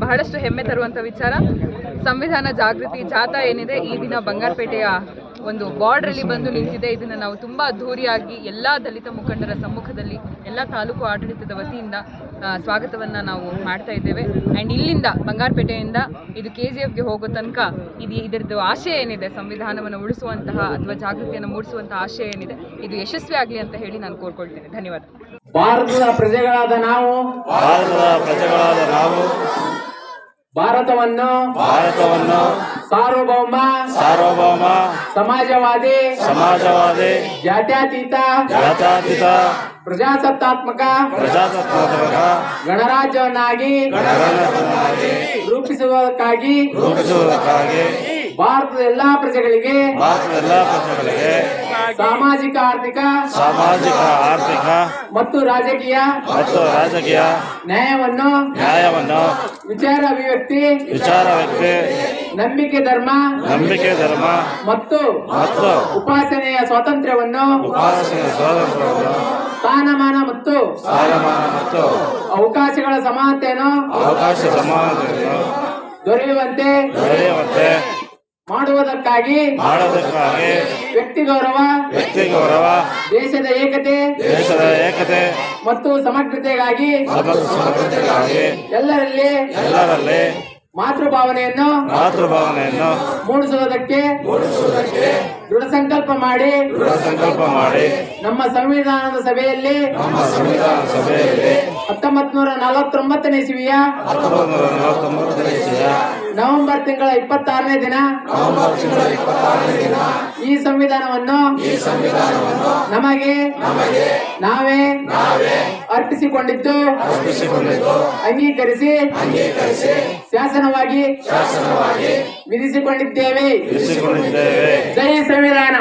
ಬಹಳಷ್ಟು ಹೆಮ್ಮೆ ತರುವಂಥ ವಿಚಾರ. ಸಂವಿಧಾನ ಜಾಗೃತಿ ಜಾಥಾ ಏನಿದೆ ಈ ದಿನ ಬಂಗಾರಪೇಟೆಯ ಒಂದು ಬಾರ್ಡ್ರಲ್ಲಿ ಬಂದು ನಿಂತಿದೆ. ಇದನ್ನು ನಾವು ತುಂಬ ಅದ್ಧೂರಿಯಾಗಿ ಎಲ್ಲ ದಲಿತ ಮುಖಂಡರ ಸಮ್ಮುಖದಲ್ಲಿ ಎಲ್ಲ ತಾಲೂಕು ಆಡಳಿತದ ವತಿಯಿಂದ ಸ್ವಾಗತವನ್ನು ನಾವು ಮಾಡ್ತಾ ಇದ್ದೇವೆ. ಆ್ಯಂಡ್ ಇಲ್ಲಿಂದ ಬಂಗಾರಪೇಟೆಯಿಂದ ಇದು KGFಗೆ ಹೋಗೋ ತನಕ ಇದರದ್ದು ಆಶಯ ಏನಿದೆ, ಸಂವಿಧಾನವನ್ನು ಉಳಿಸುವಂತಹ ಅಥವಾ ಜಾಗೃತಿಯನ್ನು ಮೂಡಿಸುವಂತಹ ಆಶಯ ಏನಿದೆ, ಇದು ಯಶಸ್ವಿ ಆಗಲಿ ಅಂತ ಹೇಳಿ ನಾನು ಕೋರ್ಕೊಳ್ತೇನೆ. ಧನ್ಯವಾದ. ಭಾರತದ ಪ್ರಜೆಗಳಾದ ನಾವು ಭಾರತವನ್ನು ಸಾರ್ವಭೌಮ ಸಮಾಜವಾದಿ ಜಾತ್ಯತೀತ ಪ್ರಜಾಸತ್ತಾತ್ಮಕ ಗಣರಾಜ್ಯವನ್ನಾಗಿ ರೂಪಿಸುವುದಕ್ಕಾಗಿ ಭಾರತದ ಎಲ್ಲಾ ಪ್ರಜೆಗಳಿಗೆ ಸಾಮಾಜಿಕ ಆರ್ಥಿಕ ಮತ್ತು ರಾಜಕೀಯ ನ್ಯಾಯವನ್ನು ವಿಚಾರ ಅಭಿವ್ಯಕ್ತಿ ನಂಬಿಕೆ ಧರ್ಮ ಮತ್ತು ಉಪಾಸನೆಯ ಸ್ವಾತಂತ್ರ್ಯವನ್ನು ಸ್ಥಾನಮಾನ ಮತ್ತು ಅವಕಾಶಗಳ ಸಮಾನತೆಯನ್ನು ದೊರೆಯುವಂತೆ ಮಾಡುವುದಕ್ಕಾಗಿ ವ್ಯಕ್ತಿ ಗೌರವ ದೇಶದ ಏಕತೆ ಮತ್ತು ಸಮಗ್ರತೆಗಾಗಿ ಎಲ್ಲರಲ್ಲಿ ಮಾತೃಭಾವನೆಯನ್ನು ಮೂಡಿಸುವುದಕ್ಕೆ ದೃಢ ಸಂಕಲ್ಪ ಮಾಡಿ ನಮ್ಮ ಸಂವಿಧಾನದ ಸಭೆಯಲ್ಲಿ 1949ನೇ ಇಸವಿಯ ನವೆಂಬರ್ ತಿಂಗಳ 26ನೇ ದಿನ ಈ ಸಂವಿಧಾನವನ್ನು ನಮಗೆ ನಾವೇ ಅರ್ಪಿಸಿಕೊಂಡಿದ್ದು ಅಂಗೀಕರಿಸಿ ಶಾಸನವಾಗಿ ವಿಧಿಸಿಕೊಂಡಿದ್ದೇವೆ. ಜೈ ಸಂವಿಧಾನ.